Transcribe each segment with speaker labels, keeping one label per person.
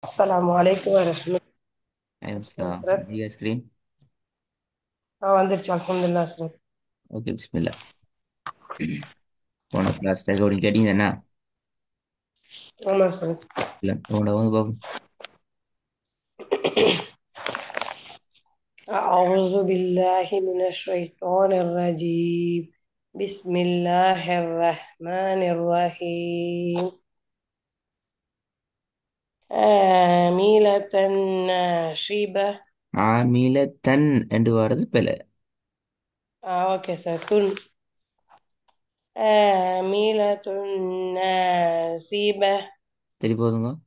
Speaker 1: السلام عليكم ورحمة الله
Speaker 2: السلام
Speaker 1: وبركاته.
Speaker 2: دي ايس كريم.
Speaker 1: வந்துருச்சு அல்ஹம்துலில்லாஹ் sir.
Speaker 2: Okay பிஸ்மில்லா. போன கிளாஸ்ல கவனிக்க கேட்டீங்க என்ன?
Speaker 1: ஆமா சார்.
Speaker 2: இல்லை உங்களோட வந்து பார்ப்போம்.
Speaker 1: أعوذ بالله من الشيطان الرجيم. بسم الله الرحمن الرحيم. عاملة ناصبة.
Speaker 2: ஆமில தன் என்று வர்றது பிழை.
Speaker 1: Okay sir. عاملة ناصبة.
Speaker 2: சரி போதுங்க.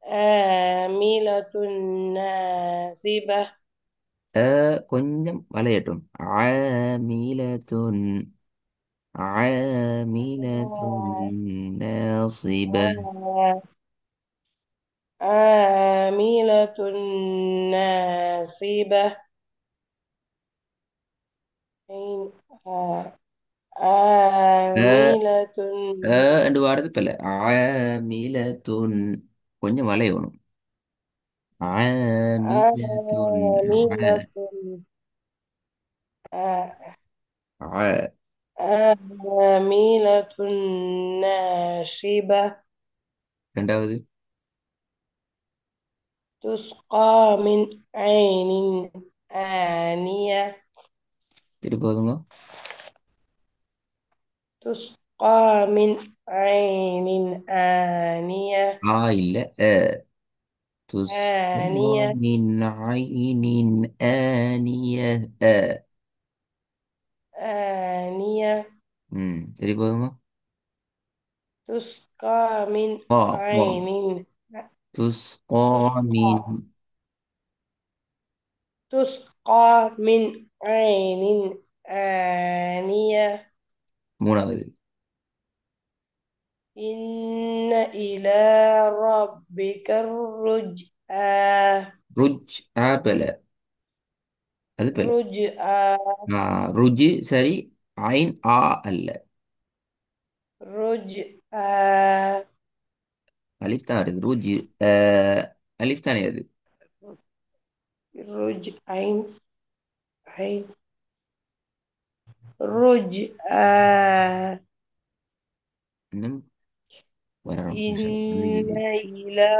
Speaker 1: عاملة ناصبة.
Speaker 2: கொஞ்சம் வளையட்டும். ஆமிலத்துன் ஆமிலத்துன் நாசிப.
Speaker 1: عاملة ناصبة. عين-
Speaker 2: அ
Speaker 1: عاملة
Speaker 2: என்று வர்றது பிழை. ஆமிலத்துன் கொஞ்சம் வளையணும். ஆமிலத்துன்
Speaker 1: عاملة عاملة ناشبة.
Speaker 2: ரெண்டாவது.
Speaker 1: تسقى من عين آنية.
Speaker 2: சரி போதுங்க.
Speaker 1: تسقى من عين آنية.
Speaker 2: இல்ல. تسقى
Speaker 1: آنية.
Speaker 2: من عين آنية.
Speaker 1: آنية.
Speaker 2: சரி போதுங்க.
Speaker 1: تسقى من
Speaker 2: قا قا
Speaker 1: عين.
Speaker 2: تسقى
Speaker 1: تسقى
Speaker 2: من.
Speaker 1: تسقى من عين آنية.
Speaker 2: மூணாவது.
Speaker 1: إن إلى ربك الرجعى.
Speaker 2: ருஜ் ஆப்பிள். அது பிள்ளை.
Speaker 1: رجعى.
Speaker 2: ருஜி சரி. ஐன் அல்ல.
Speaker 1: رجعى.
Speaker 2: அலிஃப் தான் வருது. ருஜ் அலிஃப் தானே அது.
Speaker 1: عين. عين. رجعى.
Speaker 2: இன்னும் வரணும் இன்ஷா
Speaker 1: إن
Speaker 2: அல்லாஹ்.
Speaker 1: إلى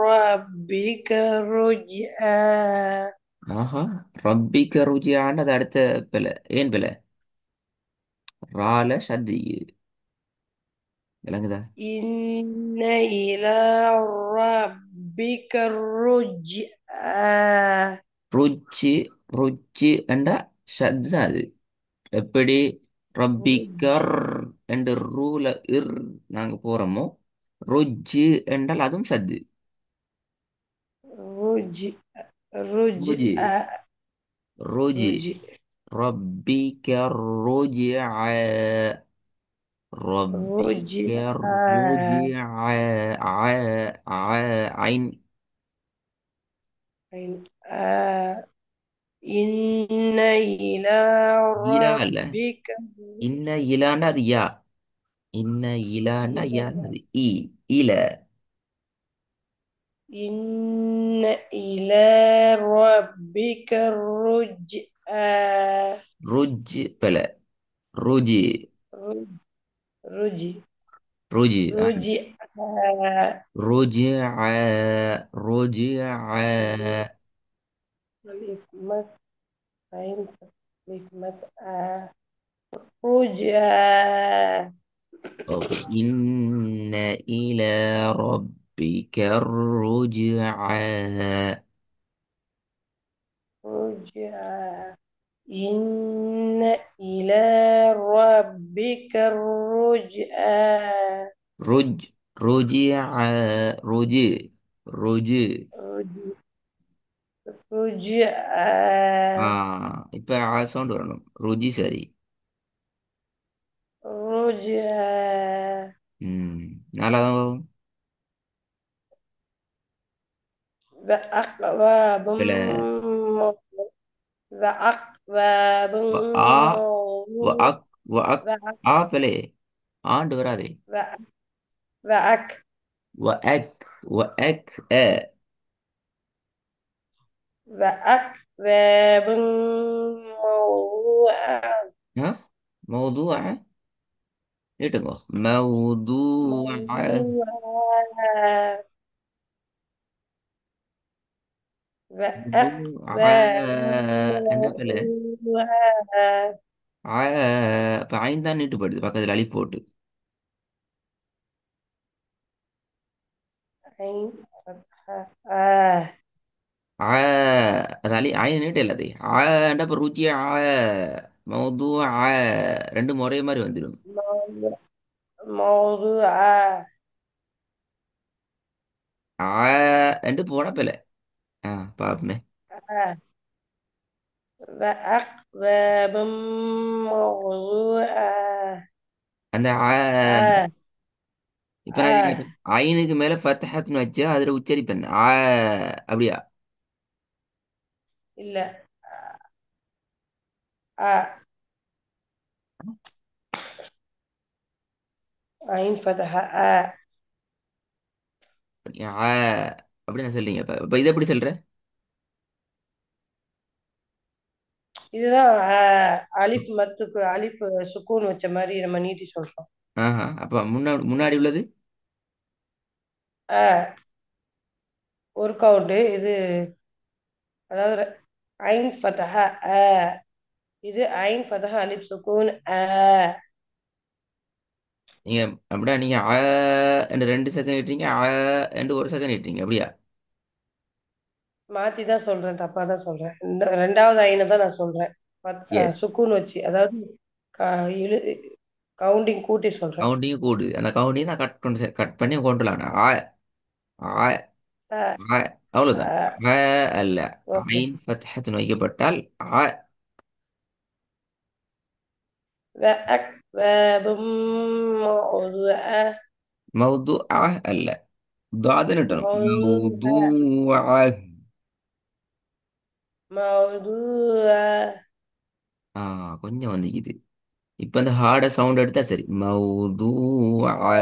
Speaker 1: ربك الرجعى.
Speaker 2: ஆஹா. ரப்பிக்க ருஜியானது அடுத்த பிள்ளை. ஏன் பிள்ளை? ரால ஷத்தி விளங்குதா?
Speaker 1: إن إلى ربك الرجعى.
Speaker 2: ருச்சி ருச்சி என்றா ஷத் தான் அது. எப்படி ரப்பிக்கர் என்ற ரூல இர் நாங்க போறோமோ, ருஜ்ஜு என்றால் அதுவும் ஷத்து.
Speaker 1: رجع.
Speaker 2: ருஜி
Speaker 1: رجع.
Speaker 2: ருஜி
Speaker 1: رجع.
Speaker 2: ரப்பிக்கர் ருஜிஅ
Speaker 1: رجع.
Speaker 2: ரப்பிக்கர் ருஜிஅ ஐன்.
Speaker 1: عين إن إلى
Speaker 2: ஈலா அல்ல.
Speaker 1: ربك
Speaker 2: இன்ன இலாண்டா அது யா. இன்ன இலாண்டா யா
Speaker 1: إلى.
Speaker 2: அது ஈ. ஈல.
Speaker 1: إن إلى ربك الرجعى.
Speaker 2: ருஜ் பல. ருஜி
Speaker 1: رج- رجع.
Speaker 2: ருஜி
Speaker 1: رجع.
Speaker 2: رجع رجع.
Speaker 1: الإسمات. عين. الإسمات رجع.
Speaker 2: اوكي. إن إلى ربك الرجعى.
Speaker 1: رجع. إن إلى ربك الرجعى.
Speaker 2: رجع رجع رجع.
Speaker 1: رج- رجعى.
Speaker 2: இப்ப சவுண்ட் வரணும். ருஜி சரி.
Speaker 1: رجعى.
Speaker 2: நாலாவது.
Speaker 1: بأكواب.
Speaker 2: பில.
Speaker 1: بأكواب
Speaker 2: ஆ
Speaker 1: موضوع.
Speaker 2: அக் அக்.
Speaker 1: بأك.
Speaker 2: பிலே. ஆண்டு வராதே.
Speaker 1: بأك. بأك.
Speaker 2: وأك وأك
Speaker 1: وأكواب موضوعة.
Speaker 2: ها موضوع ايட்டுங்கோ موضوع
Speaker 1: موضوعة.
Speaker 2: موضوع
Speaker 1: وأكواب
Speaker 2: என்ன பேல
Speaker 1: موضوعة.
Speaker 2: இப்ப ஐந்து தான் நீட்டுப்படுது பக்கத்துல அழி போட்டு
Speaker 1: عين فتحة
Speaker 2: ஆ அது அழி ஐந்து நீட்டு இல்லாதே ஆண்டா இப்ப ருச்சிய موضوع ரெண்டு முறை மாதிரி வந்துடும்
Speaker 1: موضوع موضوعة.
Speaker 2: ரெண்டு போன பேல பாப்பமே
Speaker 1: وأكواب موضوعة.
Speaker 2: அந்த
Speaker 1: آه
Speaker 2: இப்ப நான்
Speaker 1: آه
Speaker 2: கேட்டேன் ஐனுக்கு மேல ஃபத்தஹத்துன்னு வச்சா அதுல உச்சரிப்பேன் அப்படியா
Speaker 1: إلا آه عين فتحة
Speaker 2: ஆ அப்படி நான் சொல்றீங்க இப்ப இப்ப இதை எப்படி சொல்ற
Speaker 1: இதுதான் அலிஃப் மத்துக்கு அலிஃப் சுக்கூன் வச்ச மாதிரி நம்ம நீட்டி சொல்றோம்.
Speaker 2: அப்ப முன்னாடி முன்னாடி உள்ளது
Speaker 1: ஆ ஒரு கவுண்டு இது, அதாவது ஐன் ஃபதஹா ஆ, இது ஐன் ஃபதஹா அலிஃப் சுக்கூன் ஆ.
Speaker 2: நீங்க அப்படியா நீங்க ரெண்டு ரெண்டு செகண்ட் இட்டீங்க ரெண்டு ஒரு செகண்ட் இட்டீங்க அப்படியா
Speaker 1: மாத்தி தான் சொல்றேன், தப்பா தான் சொல்றேன். இந்த ரெண்டாவது ஐனை தான் நான் சொல்றேன்.
Speaker 2: எஸ்
Speaker 1: சுக்கூன் வச்சு, அதாவது க- இழு கவுண்டிங் கூட்டி சொல்றேன்.
Speaker 2: கவுண்டிங் கூடு அந்த கவுண்டிங் தான் கட் பண்ணி கொண்டு வரணும் ஆ
Speaker 1: ஆ
Speaker 2: ஆ அவ்வளவுதான்
Speaker 1: ஆ
Speaker 2: ஆ அல்ல
Speaker 1: ஓகே.
Speaker 2: ஐன் ஃபத்ஹத்துன்னு வைக்கப்பட்டால் ஆ
Speaker 1: وأكواب موضوعة.
Speaker 2: موضوع அல்ல தாதுன்னு இட்டணும்
Speaker 1: موضوعة
Speaker 2: موضوع
Speaker 1: موضوعة
Speaker 2: ஆ கொஞ்சம் வந்துக்குது இப்ப இந்த ஹார்ட சவுண்ட் எடுத்தா சரி
Speaker 1: موضوعة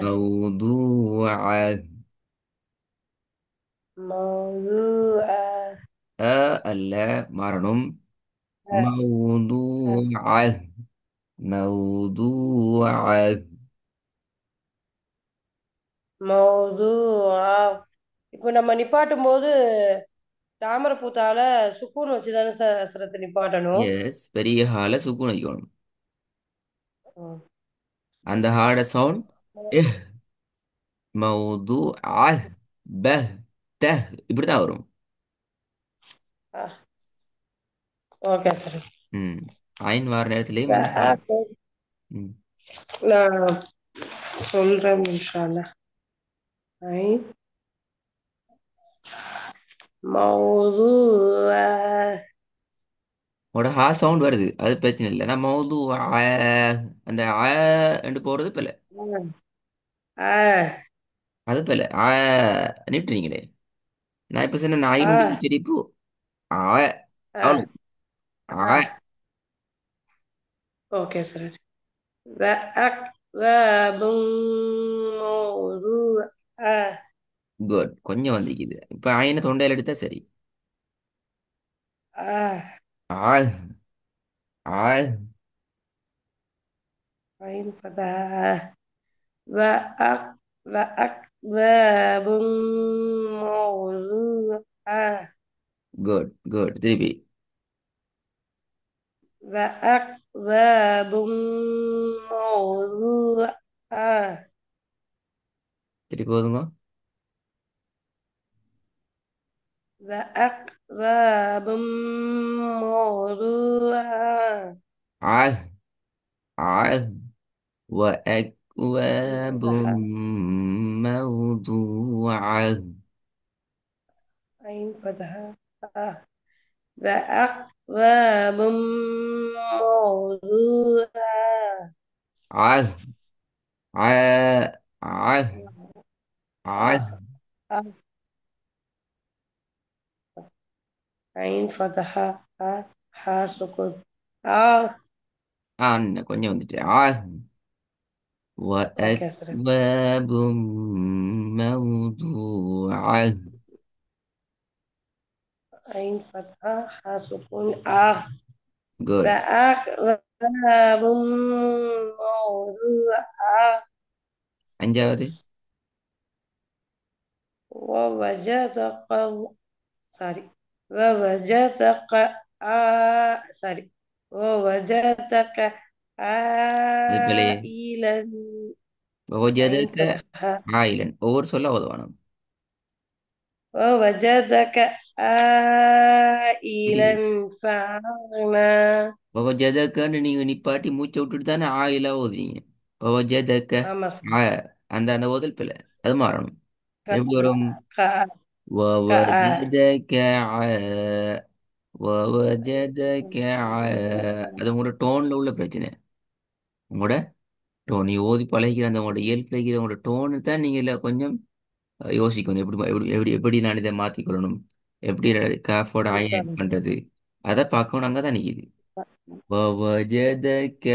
Speaker 2: موضوع
Speaker 1: موضوعة
Speaker 2: அல்ல மாறணும் موضوع موضوع
Speaker 1: موضوعة. இப்போ நம்ம நிப்பாட்டும் போது தாமரை பூத்தால சுக்கூன் வச்சுதானே சரத்தை நிப்பாட்டணும்.
Speaker 2: எஸ் பெரிய ஹால சுக்குன் வைக்கணும்
Speaker 1: ம்.
Speaker 2: அந்த ஹார்ட சவுண்ட் موضوع به ته இப்படிதான் வரும்
Speaker 1: ஆ ஓகே சார்.
Speaker 2: ம் ஐன் வார நேரத்திலேயும் வந்து ம்
Speaker 1: நான் சொல்றேன் இன்ஷா அல்லாஹ். ஐ موضوع.
Speaker 2: உங்களோட ஹா சவுண்ட் வருது அது பிரச்சனை இல்லை நான் மௌது அந்த ரெண்டு போறது பிள்ளை
Speaker 1: ஆ
Speaker 2: அது பிள்ளை நிட்டுறீங்களே நான் இப்ப சொன்ன
Speaker 1: ஆ
Speaker 2: ஐனுடைய உச்சரிப்பு ஆ
Speaker 1: ஆ
Speaker 2: அவ்வளவு
Speaker 1: ஆ
Speaker 2: ஆ
Speaker 1: ஓகே சார். وأكواب موضوعة.
Speaker 2: குட் கொஞ்சம் வந்திக்குது இப்ப ஐனை தொண்டையில எடுத்தா சரி
Speaker 1: آه
Speaker 2: ஆ ஆ
Speaker 1: عين فتحة وأكواب موضوعة.
Speaker 2: குட் குட் திருப்பி
Speaker 1: وأكواب موضوعة.
Speaker 2: திருப்பி போதுங்க
Speaker 1: وأكواب موضوعة.
Speaker 2: ஆ ஆ
Speaker 1: عين
Speaker 2: وأكواب
Speaker 1: فتحة
Speaker 2: موضوعة
Speaker 1: عين فتحة وأكواب موضوعة.
Speaker 2: ع ع ع ع
Speaker 1: آه. عين فتحة سكون.
Speaker 2: இன்னும் கொஞ்சம் வந்துட்டு
Speaker 1: ஓகே சார்.
Speaker 2: وأكواب موضوعة.
Speaker 1: عين فتحة حاء سكون آه.
Speaker 2: good.
Speaker 1: وأكواب موضوعة.
Speaker 2: அஞ்சாவது.
Speaker 1: ووجدك sorry ووجدك sorry ووجدك
Speaker 2: அது பிழையே.
Speaker 1: عائلا. عين
Speaker 2: وجدك
Speaker 1: فتحة.
Speaker 2: عائلا ஒவ்வொரு சொல்ல உதவணும்.
Speaker 1: ووجدك عائلا
Speaker 2: புரியுது.
Speaker 1: فأغنى.
Speaker 2: وجدكன்னு நீங்க நிப்பாட்டி மூச்சை விட்டுட்டு தானே ஆயிலா ஓதுறீங்க. وجدك
Speaker 1: ஆமா
Speaker 2: ஆ
Speaker 1: சார்.
Speaker 2: அந்த அந்த ஓதல் பிழை. அது மாறணும்.
Speaker 1: க
Speaker 2: எப்படி வரும்?
Speaker 1: க க
Speaker 2: ووجدك ووجدك அது உங்களோட டோன்ல உள்ள பிரச்சனை. உங்களோட டோன் நீ ஓதி பழகிற அந்த உங்களோட இயல்பு இருக்கிற உங்களோட டோனு தான் நீங்க இதுல கொஞ்சம் யோசிக்கணும். எப்படி எப்படி எப்படி எப்படி நான் இதை மாத்திக்கொள்ளணும், எப்படி காஃபோட ஐ ஆட்
Speaker 1: இன்ஷால்லா.
Speaker 2: பண்றது, அதை பார்க்கணும். அங்கதான் நிக்குது. ووجدك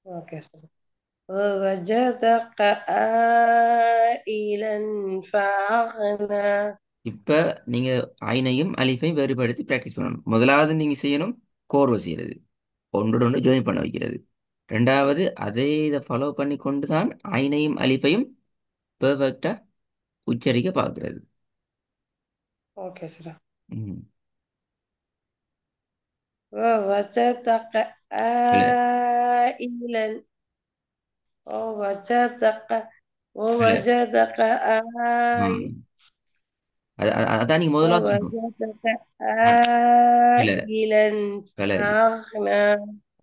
Speaker 1: ஓகே சார். ووجدك عائلا فأغنى.
Speaker 2: இப்ப நீங்க ஐனையும் அலிஃபையும் வேறுபடுத்தி பிராக்டிஸ் பண்ணணும். முதலாவது நீங்க செய்யணும் கோர்வை செய்யறது, ஒன்றோட ஒன்று ஜாயின் பண்ண வைக்கிறது. ரெண்டாவது அதே இதை ஃபாலோ பண்ணி கொண்டு தான் ஐனையும் அலிஃபையும் பெர்ஃபெக்டா உச்சரிக்க பார்க்கிறது.
Speaker 1: Okay sir.
Speaker 2: ம்.
Speaker 1: ووجدك
Speaker 2: இல்ல
Speaker 1: عائلا. ووجدك
Speaker 2: இல்ல
Speaker 1: ووجدك
Speaker 2: அதான் நீங்க முதலாவது சொல்லணும்.
Speaker 1: ووجدك
Speaker 2: அ- இல்ல
Speaker 1: عائلا
Speaker 2: இல்ல இது
Speaker 1: فأغنى.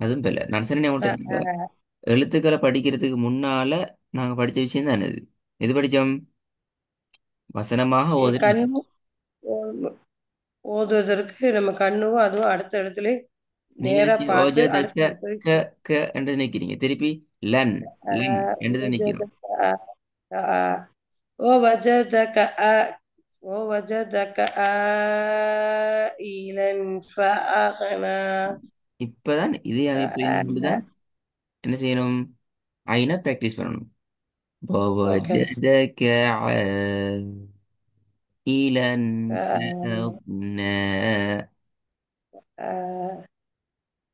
Speaker 2: அதுவும் இல்ல. நான் சொன்னேன் உங்கள்கிட்ட எழுத்துக்களை படிக்கிறதுக்கு முன்னால நாங்க படிச்ச விஷயம் தான் இது. எது படிச்சோம்? வசனமாக ஓதுறது.
Speaker 1: கண்ணு ஓதுவதற்கு நம்ம கண்ணும் அதுவும் அடுத்த இடத்துல
Speaker 2: நீங்க என்ன
Speaker 1: நேரா
Speaker 2: செய்ய
Speaker 1: பார்த்து
Speaker 2: ஓஜத க
Speaker 1: அடுத்த இடத்துல
Speaker 2: க க என்று நிக்கிறீங்க. திருப்பி லன் லன் என்று நிக்கிறோம்.
Speaker 1: وجدك ووجدك ووجدك عائلا فأغنى.
Speaker 2: இப்பதான் இதே அமைப்பு இருந்து கொண்டு தான் என்ன செய்யணும்? ஐனா பிராக்டிஸ் பண்ணணும்.
Speaker 1: ஓகே.
Speaker 2: ووجدك عائلا فأغنى.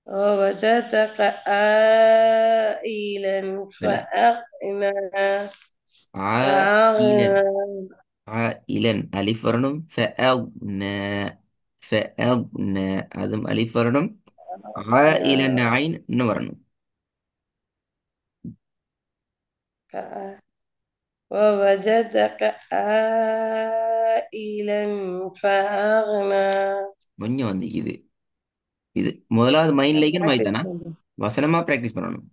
Speaker 1: ووجدك عائلا
Speaker 2: بلى.
Speaker 1: فأغنى.
Speaker 2: عائلا
Speaker 1: فأغنى.
Speaker 2: عائلا ألف வரணும். فأغنى فأغنى அதுவும் அலிஃப் வரணும். عائلا ஐன் இன்னும் வரணும்.
Speaker 1: ووجدك عائلا فأغنى.
Speaker 2: கொஞ்சம் வந்து இது இது முதலாவது மைண்ட்லேயே நம்ம
Speaker 1: Practice
Speaker 2: ஆயிட்டானா
Speaker 1: பண்றேன்.
Speaker 2: வசனமா பிராக்டிஸ் பண்ணணும்.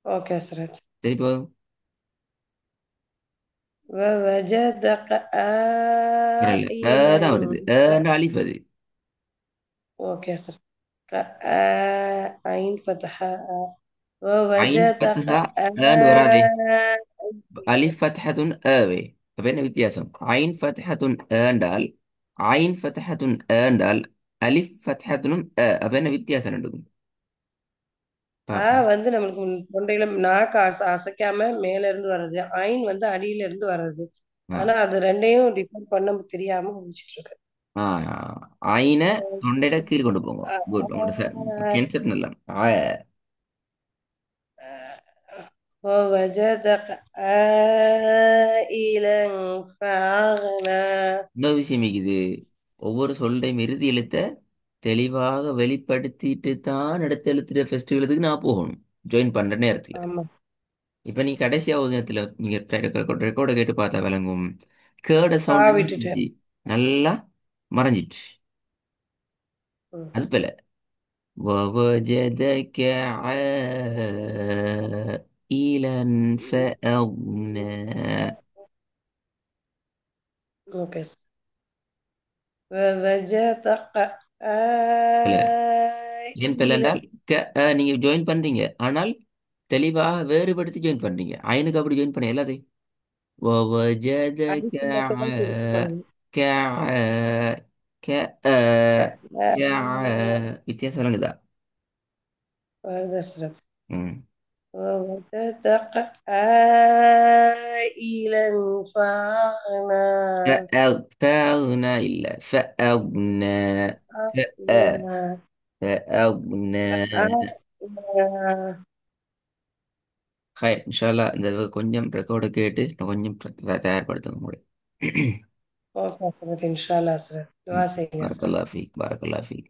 Speaker 1: Okay sir.
Speaker 2: சரி போதும்.
Speaker 1: ووجدك
Speaker 2: வரல
Speaker 1: عائلا.
Speaker 2: தான் வருது. அலிஃப் அது.
Speaker 1: Okay sir. عين فتحة
Speaker 2: ஐன்
Speaker 1: ووجدك
Speaker 2: ஃபத்ஹா ஏன்னு வராதே. அலிஃப் ஃபத்ஹத்துன் ஏவே. அப்ப என்ன வித்தியாசம்? ஐன் ஃபத்ஹத்துன் ஏண்டால் ஐன் ஃபத்ஹத்துன் ஏண்டால் அலிஃப் ஃபத்ஹத்துனும் அப்ப என்ன வித்தியாசம் ரெண்டுக்கும் பார்ப்போம்.
Speaker 1: வந்து நம்மளுக்கு தொண்டையில நாக்கு அசைக்காம மேல இருந்து வர்றது, ஐன் வந்து அடியில இருந்து வர்றது.
Speaker 2: ஆ
Speaker 1: ஆனா அது ரெண்டையும் டிஃபர் பண்ண தெரியாம முடிச்சிட்டு இருக்கு.
Speaker 2: ஆ ஐனை தொண்டையிட கீழ் கொண்டு போங்க. குட். உங்களோட கேன்சர் நல்லா
Speaker 1: ووجدك عائلا فأغنى.
Speaker 2: இன்னொரு விஷயம் இது. ஒவ்வொரு சொல்லையும் இறுதி எழுத்தை தெளிவாக வெளிப்படுத்திட்டு தான் அடுத்த எழுத்துடைய ஃபெஸ்டிவலுக்கு நான் போகணும் ஜாயின் பண்ற நேரத்துல.
Speaker 1: ஆமா.
Speaker 2: இப்ப நீ கடைசியாவது நேரத்துல நீங்க ரெக்கார்டை கேட்டு பார்த்தா விளங்கும். கேட
Speaker 1: ஆ
Speaker 2: சவுண்ட் என்ன
Speaker 1: விட்டுட்டேன்.
Speaker 2: செஞ்சுச்சு? நல்லா மறைஞ்சிட்டு.
Speaker 1: ம்.
Speaker 2: அது போல ووجدك عائلا فأغنى.
Speaker 1: ஓகே. ووجدك
Speaker 2: இல்ல ஏன் பிள்ளை
Speaker 1: عائلا.
Speaker 2: என்றால் நீங்க ஜாயின் பண்றீங்க, ஆனால் தெளிவாக வேறுபடுத்தி ஜாயின் பண்றீங்க. ஐனுக்கு அப்படி ஜாயின் பண்ண இயலாது. ووجدك
Speaker 1: அடிச்சு மட்டும் தான் பிரிச்சு பண்ணணும்.
Speaker 2: ك ك
Speaker 1: க-
Speaker 2: ك வித்தியாசம் விளங்குதா?
Speaker 1: வருது ஹஸ்ரத்.
Speaker 2: ம்.
Speaker 1: ووجدك عائلا فأغنى.
Speaker 2: فأغنى إلا فأغنى.
Speaker 1: أغنى.
Speaker 2: فأغنى.
Speaker 1: أغنى.
Speaker 2: ஹாய் இன்ஷால்லா இந்த கொஞ்சம் ரெக்கார்டை கேட்டு இன்னும் கொஞ்சம் தயார்படுத்துங்க உங்களை.
Speaker 1: ஓகே ஹஸ்ரத். இன்ஷா அல்லாஹ் ஹஸ்ரத். துவா செய்யுங்க ஹஸ்ரத்.
Speaker 2: பாரக்கல்லா ஃபீக் பாரக்கல்லா ஃபீக்.